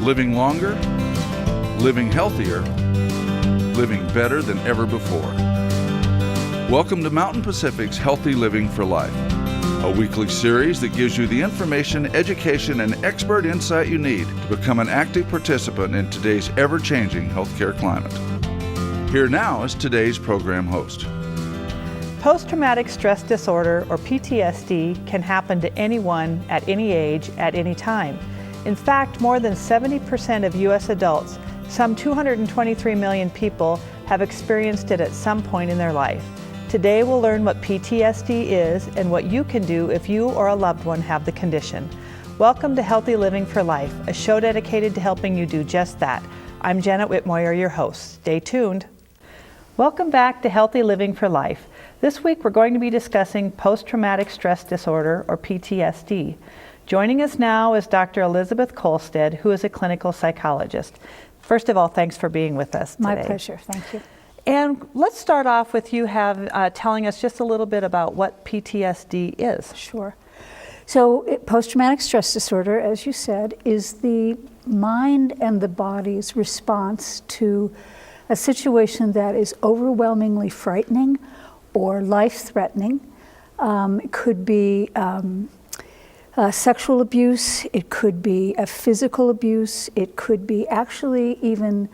living longer, living healthier, living better than ever before. Welcome to Mountain Pacific's Healthy Living for Life, a weekly series that gives you the information, education, and expert insight you need to become an active participant in today's ever-changing healthcare climate. Here now is today's program host. Post-traumatic stress disorder, or PTSD, can happen to anyone at any age, at any time. In fact, more than 70% of U.S. adults, some 223 million people, have experienced it at some point in their life. Today we'll learn what PTSD is and what you can do if you or a loved one have the condition. Welcome to Healthy Living for Life, a show dedicated to helping you do just that. I'm Janet Whitmoyer, your host. Stay tuned. Welcome back to Healthy Living for Life. This week we're going to be discussing post-traumatic stress disorder, or PTSD. Joining us now is Dr. Elizabeth Kolstad, who is a clinical psychologist. First of all, thanks for being with us today. My pleasure, thank you. And let's start off with you telling us just a little bit about what PTSD is. Sure. So post-traumatic stress disorder, as you said, is the mind and the body's response to a situation that is overwhelmingly frightening or life-threatening. It could be sexual abuse, it could be a physical abuse, it could be actually even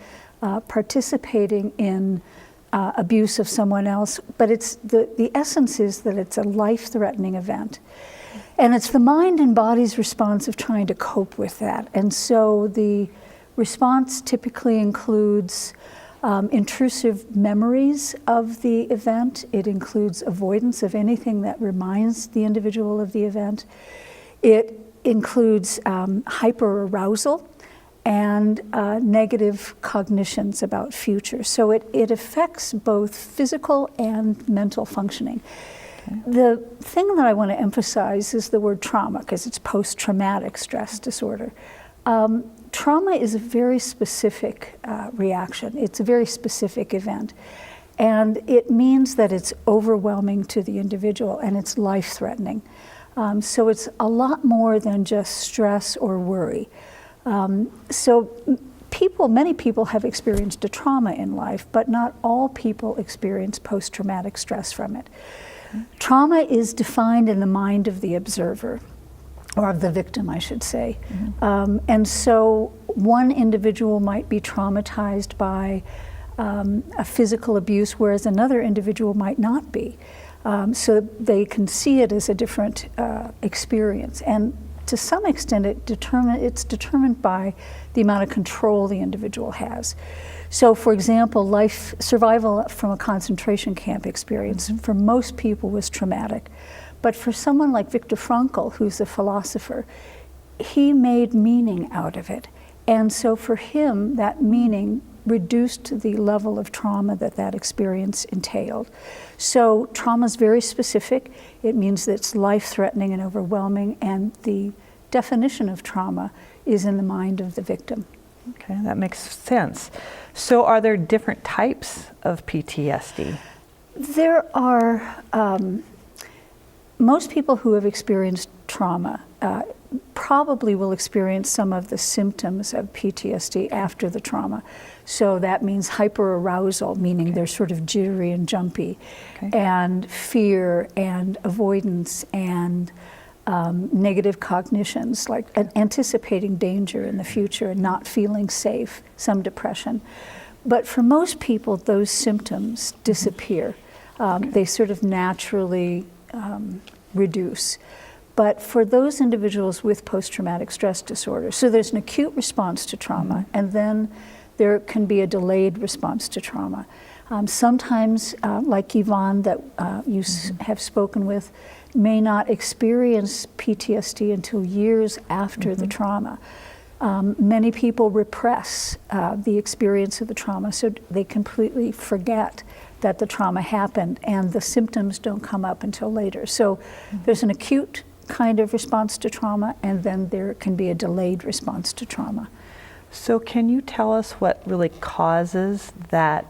participating in abuse of someone else, but it's the essence is that it's a life-threatening event. And it's the mind and body's response of trying to cope with that. And so the response typically includes intrusive memories of the event. It includes avoidance of anything that reminds the individual of the event. It includes hyperarousal and negative cognitions about future. So it affects both physical and mental functioning. Okay. The thing that I want to emphasize is the word trauma, because it's post-traumatic stress disorder. Trauma is a very specific reaction. It's a very specific event. And it means that it's overwhelming to the individual and it's life-threatening. So it's a lot more than just stress or worry. So many people have experienced a trauma in life, but not all people experience post-traumatic stress from it. Trauma is defined in the mind of the observer, or of the victim, I should say. Mm-hmm. And so one individual might be traumatized by a physical abuse, whereas another individual might not be. So they can see it as a different experience. And to some extent, it's determined by the amount of control the individual has. So, for example, survival from a concentration camp experience for most people was traumatic. But for someone like Viktor Frankl, who's a philosopher, he made meaning out of it. And so for him, that meaning reduced the level of trauma that experience entailed. So trauma is very specific. It means that it's life-threatening and overwhelming, and the definition of trauma is in the mind of the victim. Okay, that makes sense. So are there different types of PTSD? There are, most people who have experienced trauma probably will experience some of the symptoms of PTSD after the trauma. So that means hyperarousal, meaning they're sort of jittery and jumpy, and fear and avoidance and negative cognitions, like anticipating danger in the future and not feeling safe, some depression. But for most people, those symptoms disappear. They sort of naturally reduce. But for those individuals with post-traumatic stress disorder, so there's an acute response to trauma, and then there can be a delayed response to trauma. Sometimes, like Yvonne that you have spoken with, may not experience PTSD until years after the trauma. Many people repress the experience of the trauma, so they completely forget that the trauma happened, and the symptoms don't come up until later. So there's an acute kind of response to trauma, and then there can be a delayed response to trauma. So can you tell us what really causes that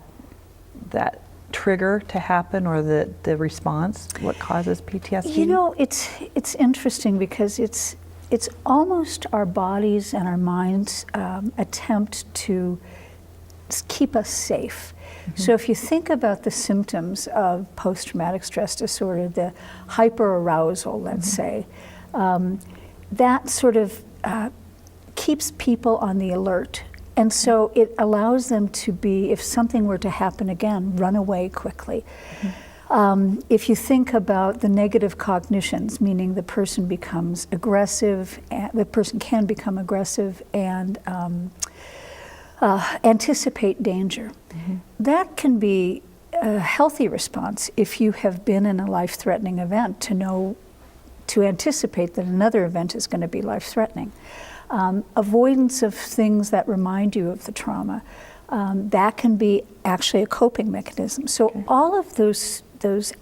trigger to happen, or the response? What causes PTSD? You know, it's interesting because it's it's almost our bodies and our minds attempt to keep us safe. So if you think about the symptoms of post-traumatic stress disorder, the hyperarousal, let's say, that sort of keeps people on the alert. And so it allows them to be, if something were to happen again, run away quickly. If you think about the negative cognitions, meaning the person becomes aggressive, the person can become aggressive and anticipate danger. That can be a healthy response if you have been in a life-threatening event, to anticipate that another event is going to be life-threatening. Avoidance of things that remind you of the trauma, that can be actually a coping mechanism. So all of those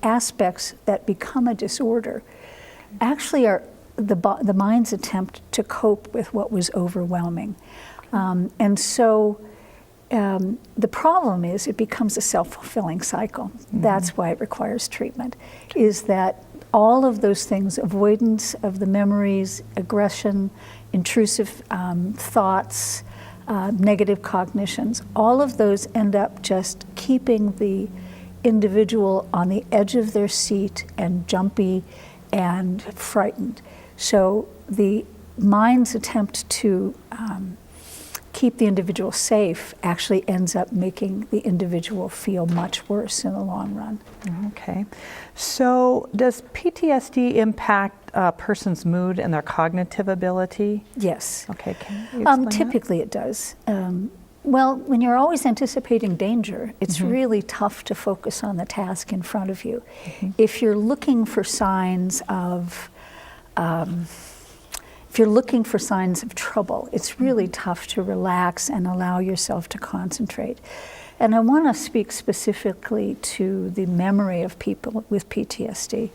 aspects that become a disorder actually are the mind's attempt to cope with what was overwhelming. And so the problem is it becomes a self-fulfilling cycle. That's why it requires treatment, is that all of those things, avoidance of the memories, aggression, intrusive thoughts, negative cognitions, all of those end up just keeping the individual on the edge of their seat and jumpy and frightened. So the mind's attempt to keep the individual safe actually ends up making the individual feel much worse in the long run. Okay. So does PTSD impact a person's mood and their cognitive ability? Yes. Okay, can you explain typically it does. Well, when you're always anticipating danger, it's really tough to focus on the task in front of you. If you're looking for signs of trouble, it's really tough to relax and allow yourself to concentrate. And I want to speak specifically to the memory of people with PTSD.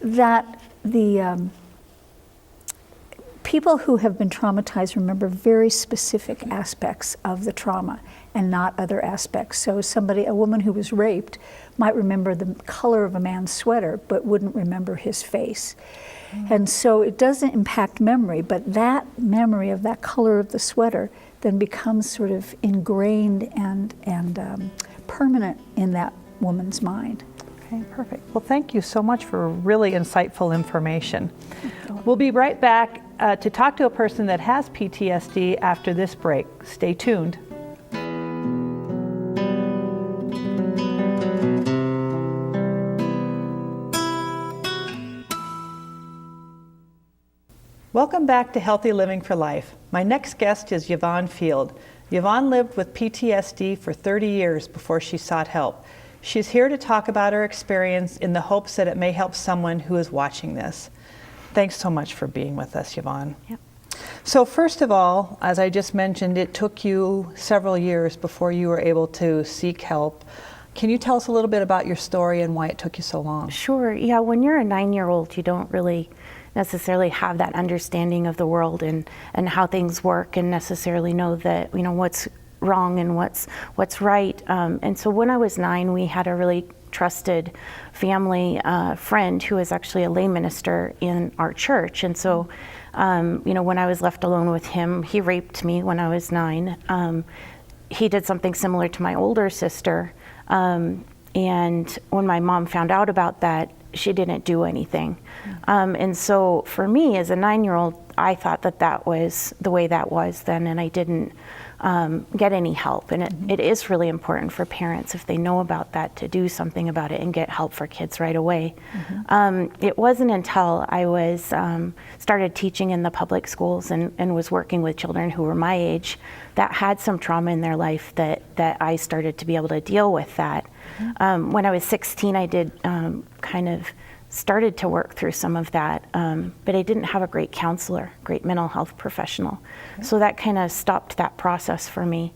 That the people who have been traumatized remember very specific aspects of the trauma and not other aspects. So a woman who was raped might remember the color of a man's sweater but wouldn't remember his face. And so it doesn't impact memory, but that memory of that color of the sweater then becomes sort of ingrained and permanent in that woman's mind. Okay, perfect. Well, thank you so much for really insightful information. We'll be right back to talk to a person that has PTSD after this break. Stay tuned. Welcome back to Healthy Living for Life. My next guest is Yvonne Field. Yvonne lived with PTSD for 30 years before she sought help. She's here to talk about her experience in the hopes that it may help someone who is watching this. Thanks so much for being with us, Yvonne. Yep. So first of all, as I just mentioned, it took you several years before you were able to seek help. Can you tell us a little bit about your story and why it took you so long? Sure. Yeah, when you're a 9-year-old, you don't really necessarily have that understanding of the world and how things work, and necessarily know that, you know, what's wrong and what's right. And so when I was 9, we had a really trusted family friend who was actually a lay minister in our church. And so, you know, when I was left alone with him, he raped me when I was 9. He did something similar to my older sister. And when my mom found out about that, she didn't do anything. And so for me as a 9-year-old, I thought that was the way that was then, and I didn't get any help. And it is really important for parents, if they know about that, to do something about it and get help for kids right away. It wasn't until I was started teaching in the public schools and was working with children who were my age that had some trauma in their life that I started to be able to deal with that. When I was 16, I did kind of started to work through some of that, but I didn't have a great counselor, great mental health professional. So that kind of stopped that process for me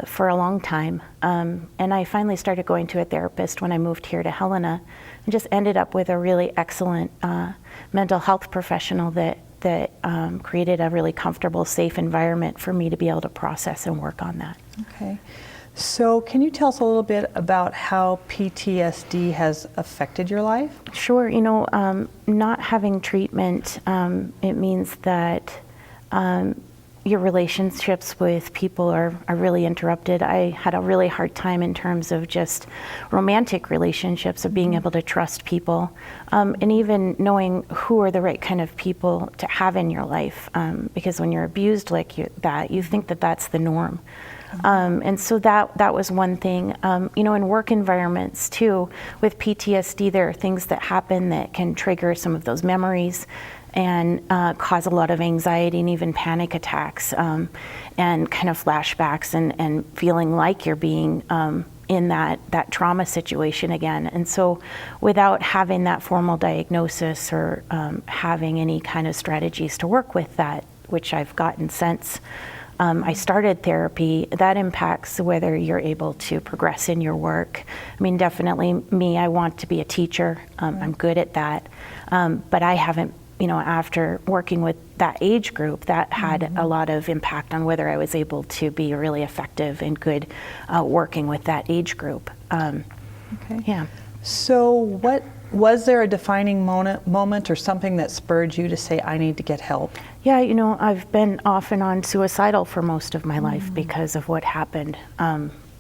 for a long time. And I finally started going to a therapist when I moved here to Helena, and just ended up with a really excellent mental health professional that created a really comfortable, safe environment for me to be able to process and work on that. Okay. So can you tell us a little bit about how PTSD has affected your life? Sure. Not having treatment, it means that your relationships with people are really interrupted. I had a really hard time in terms of just romantic relationships, of being able to trust people, and even knowing who are the right kind of people to have in your life. Because when you're abused like that, you think that that's the norm. And so that was one thing. In work environments too, with PTSD, there are things that happen that can trigger some of those memories and cause a lot of anxiety and even panic attacks, and kind of flashbacks and feeling like you're being in that trauma situation again. And so without having that formal diagnosis or having any kind of strategies to work with that, which I've gotten since I started therapy, that impacts whether you're able to progress in your work. I mean, definitely me, I want to be a teacher. I'm good at that. But I haven't, after working with that age group, that had a lot of impact on whether I was able to be really effective and good working with that age group. Okay. Yeah. So was there a defining moment or something that spurred you to say, I need to get help? Yeah, I've been off and on suicidal for most of my life because of what happened.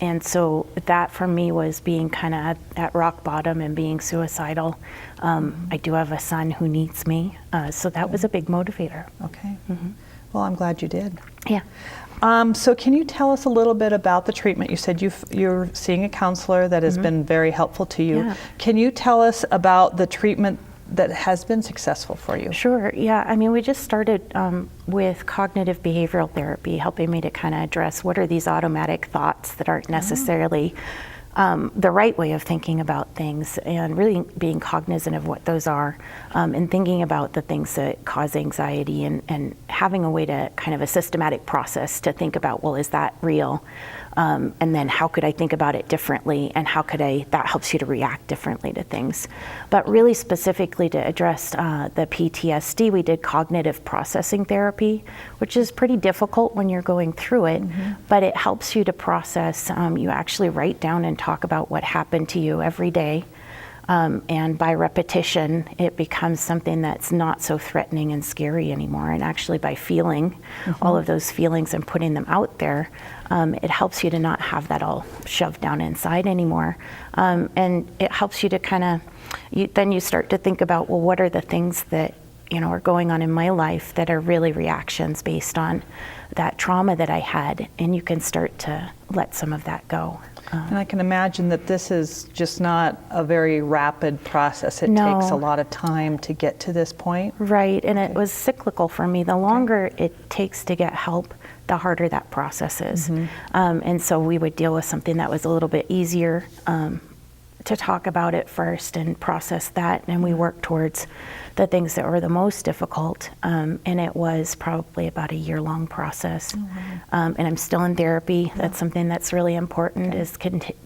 And so that for me was being kind of at rock bottom and being suicidal. I do have a son who needs me, so that was a big motivator. Okay. Well, I'm glad you did. Yeah. So can you tell us a little bit about the treatment? You said you're seeing a counselor that has been very helpful to you. Yeah. Can you tell us about the treatment that has been successful for you? Sure, yeah. I mean, we just started with cognitive behavioral therapy, helping me to kind of address what are these automatic thoughts that aren't necessarily the right way of thinking about things, and really being cognizant of what those are, and thinking about the things that cause anxiety, and having a way to kind of a systematic process to think about, well, is that real? And then how could I think about it differently, and how could that helps you to react differently to things. But really specifically to address the PTSD, we did cognitive processing therapy, which is pretty difficult when you're going through it, but it helps you to process. You actually write down and talk about what happened to you every day. And by repetition, it becomes something that's not so threatening and scary anymore. And actually by feeling all of those feelings and putting them out there, it helps you to not have that all shoved down inside anymore. And it helps you to kind of, then you start to think about, well, what are the things that are going on in my life that are really reactions based on that trauma that I had, and you can start to let some of that go. And I can imagine that this is just not a very rapid process. It takes a lot of time to get to this point. Right, and it was cyclical for me. The longer it takes to get help, the harder that process is. And so we would deal with something that was a little bit easier to talk about it first and process that, and we work towards the things that were the most difficult, and it was probably about a year-long process. And I'm still in therapy. That's something that's really important, is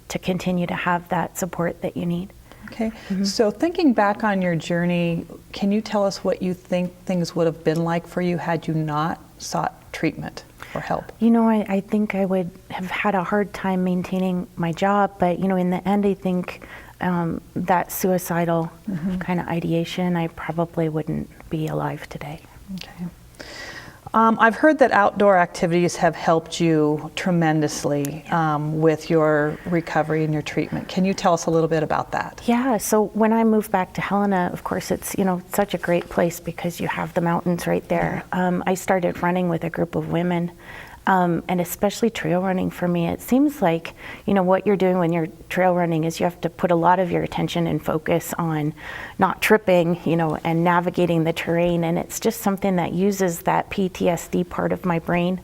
to continue to have that support that you need. Okay, so thinking back on your journey, can you tell us what you think things would have been like for you had you not sought treatment or help? I think I would have had a hard time maintaining my job, but in the end, I think that suicidal kind of ideation, I probably wouldn't be alive today. Okay. I've heard that outdoor activities have helped you tremendously with your recovery and your treatment. Can you tell us a little bit about that? Yeah, so when I moved back to Helena, of course, it's such a great place because you have the mountains right there. I started running with a group of women, and especially trail running for me. It seems like, what you're doing when you're trail running is you have to put a lot of your attention and focus on not tripping, and navigating the terrain. And it's just something that uses that PTSD part of my brain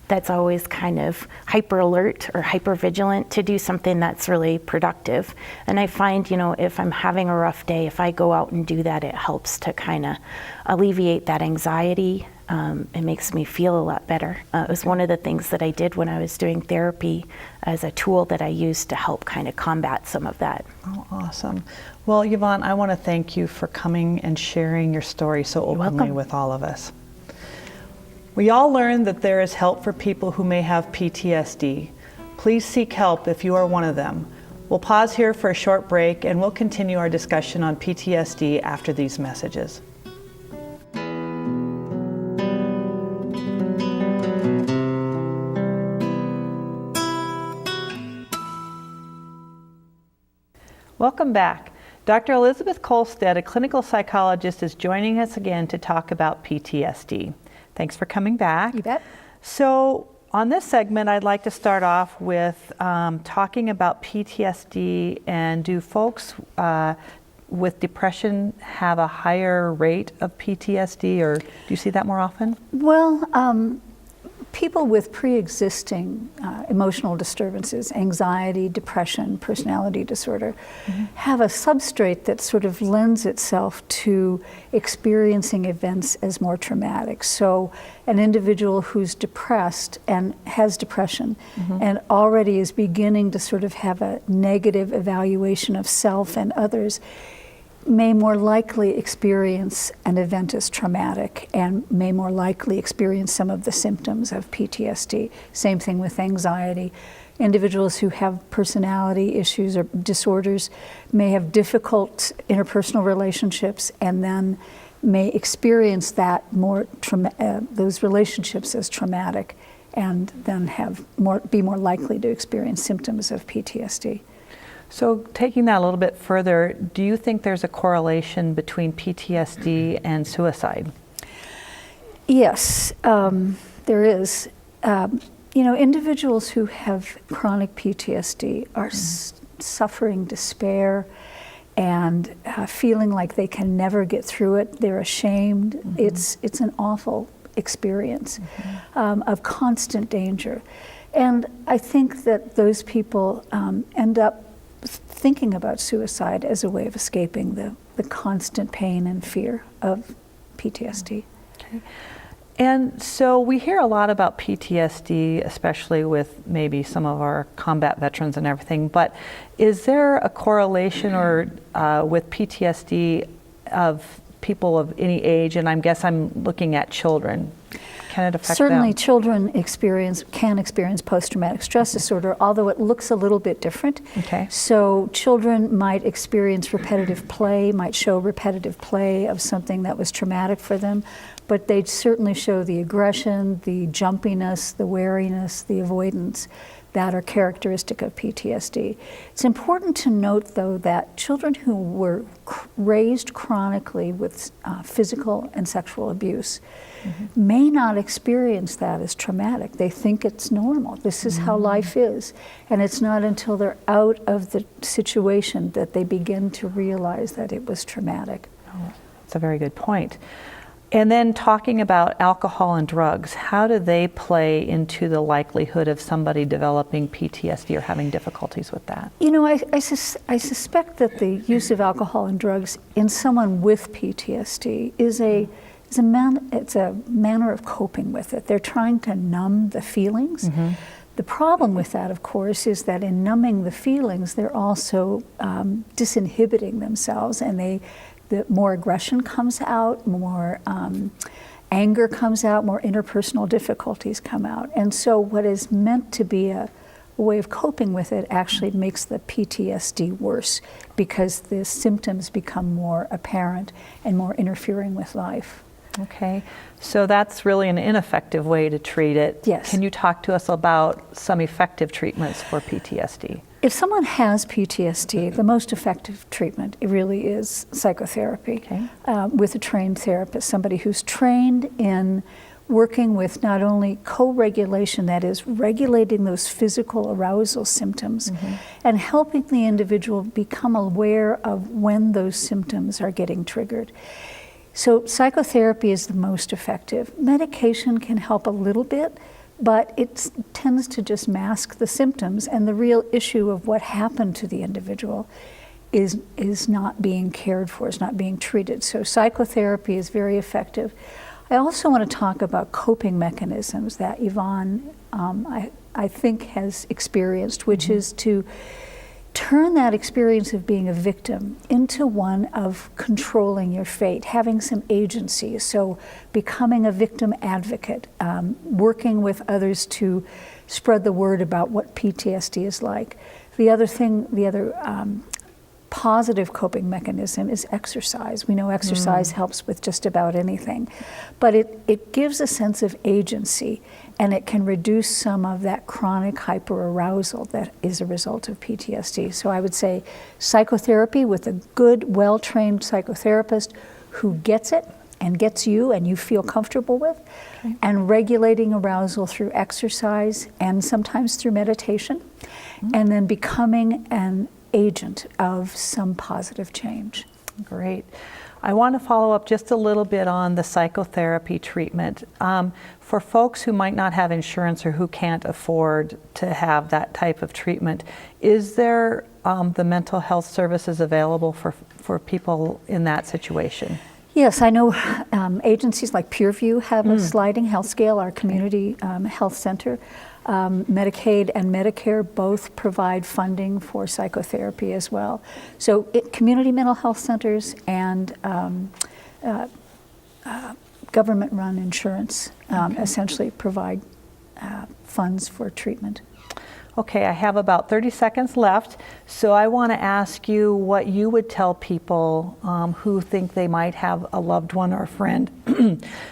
that's always kind of hyper alert or hyper vigilant to do something that's really productive. And I find, if I'm having a rough day, if I go out and do that, it helps to kind of alleviate that anxiety. It makes me feel a lot better. It was one of the things that I did when I was doing therapy as a tool that I used to help kind of combat some of that. Oh, awesome. Well, Yvonne, I want to thank you for coming and sharing your story so openly with all of us. We all learned that there is help for people who may have PTSD, Please seek help if you are one of them. We'll pause here for a short break and we'll continue our discussion on PTSD after these messages. Welcome back. Dr. Elizabeth Kolstad, a clinical psychologist, is joining us again to talk about PTSD. Thanks for coming back. You bet. So on this segment, I'd like to start off with talking about PTSD, and do folks with depression have a higher rate of PTSD, or do you see that more often? Well, people with pre-existing emotional disturbances, anxiety, depression, personality disorder, have a substrate that sort of lends itself to experiencing events as more traumatic. So an individual who's depressed and has depression and already is beginning to sort of have a negative evaluation of self and others may more likely experience an event as traumatic and may more likely experience some of the symptoms of PTSD. Same thing with anxiety. Individuals who have personality issues or disorders may have difficult interpersonal relationships and then may experience that those relationships as traumatic, and then be more likely to experience symptoms of PTSD. So taking that a little bit further, do you think there's a correlation between PTSD and suicide? Yes, there is. Individuals who have chronic PTSD are suffering despair and feeling like they can never get through it. They're ashamed. It's an awful experience of constant danger. And I think that those people end up thinking about suicide as a way of escaping the constant pain and fear of PTSD. Okay. And so we hear a lot about PTSD, especially with maybe some of our combat veterans and everything, but is there a correlation with PTSD of people of any age? And I guess I'm looking at children. Can it affect Certainly them? Children can experience post-traumatic stress disorder, although it looks a little bit different. Okay. So children might experience repetitive play, might show repetitive play of something that was traumatic for them, but they certainly show the aggression, the jumpiness, the wariness, the avoidance that are characteristic of PTSD. It's important to note, though, that children who were raised chronically with physical and sexual abuse may not experience that as traumatic. They think it's normal. This is how life is. And it's not until they're out of the situation that they begin to realize that it was traumatic. Oh, that's a very good point. And then talking about alcohol and drugs, how do they play into the likelihood of somebody developing PTSD or having difficulties with that? I suspect that the use of alcohol and drugs in someone with PTSD is a manner of coping with it. They're trying to numb the feelings. The problem with that, of course, is that in numbing the feelings, they're also disinhibiting themselves, and the more aggression comes out, more anger comes out, more interpersonal difficulties come out. And so what is meant to be a way of coping with it actually makes the PTSD worse, because the symptoms become more apparent and more interfering with life. Okay, so that's really an ineffective way to treat it. Yes. Can you talk to us about some effective treatments for PTSD? If someone has PTSD, the most effective treatment really is psychotherapy, with a trained therapist, somebody who's trained in working with not only co-regulation, that is regulating those physical arousal symptoms, and helping the individual become aware of when those symptoms are getting triggered. So psychotherapy is the most effective. Medication can help a little bit, but it tends to just mask the symptoms, and the real issue of what happened to the individual is not being cared for, is not being treated. So psychotherapy is very effective. I also want to talk about coping mechanisms that Yvonne, I think, has experienced, which is to turn that experience of being a victim into one of controlling your fate, having some agency. So becoming a victim advocate, working with others to spread the word about what PTSD is like. The other positive coping mechanism is exercise. We know exercise helps with just about anything, but it gives a sense of agency, and it can reduce some of that chronic hyperarousal that is a result of PTSD. So I would say psychotherapy with a good, well-trained psychotherapist who gets it and gets you and you feel comfortable with, and regulating arousal through exercise and sometimes through meditation, and then becoming an agent of some positive change. Great. I want to follow up just a little bit on the psychotherapy treatment. For folks who might not have insurance or who can't afford to have that type of treatment, is there the mental health services available for people in that situation? Yes, I know agencies like PureView have a sliding health scale. Our community health center, Medicaid and Medicare both provide funding for psychotherapy as well. So community mental health centers and government-run insurance essentially provide funds for treatment. Okay, I have about 30 seconds left, so I want to ask you what you would tell people who think they might have a loved one or a friend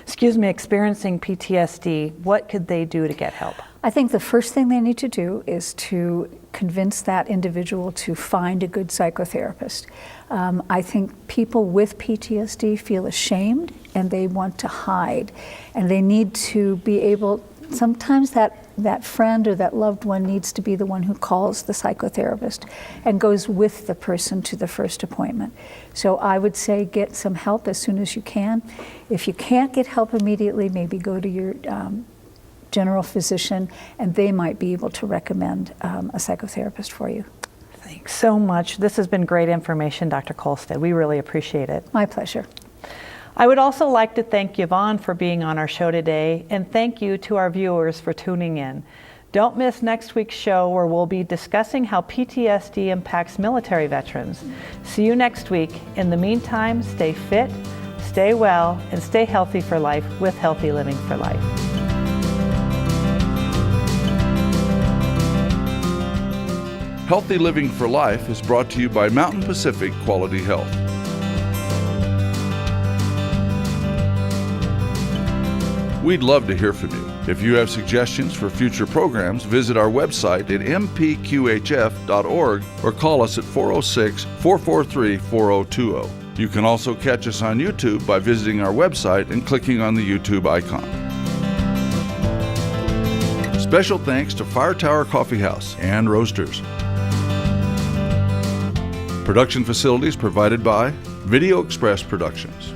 experiencing PTSD. What could they do to get help? I think the first thing they need to do is to convince that individual to find a good psychotherapist. I think people with PTSD feel ashamed and they want to hide, and they need to be able, sometimes that friend or that loved one needs to be the one who calls the psychotherapist and goes with the person to the first appointment. So I would say get some help as soon as you can. If you can't get help immediately, maybe go to your general physician, and they might be able to recommend a psychotherapist for you. Thanks so much. This has been great information, Dr. Kolstad. We really appreciate it. My pleasure. I would also like to thank Yvonne for being on our show today, and thank you to our viewers for tuning in. Don't miss next week's show, where we'll be discussing how PTSD impacts military veterans. See you next week. In the meantime, stay fit, stay well, and stay healthy for life with Healthy Living for Life. Healthy Living for Life is brought to you by Mountain Pacific Quality Health. We'd love to hear from you. If you have suggestions for future programs, visit our website at mpqhf.org or call us at 406-443-4020. You can also catch us on YouTube by visiting our website and clicking on the YouTube icon. Special thanks to Fire Tower Coffee House and Roasters. Production facilities provided by Video Express Productions.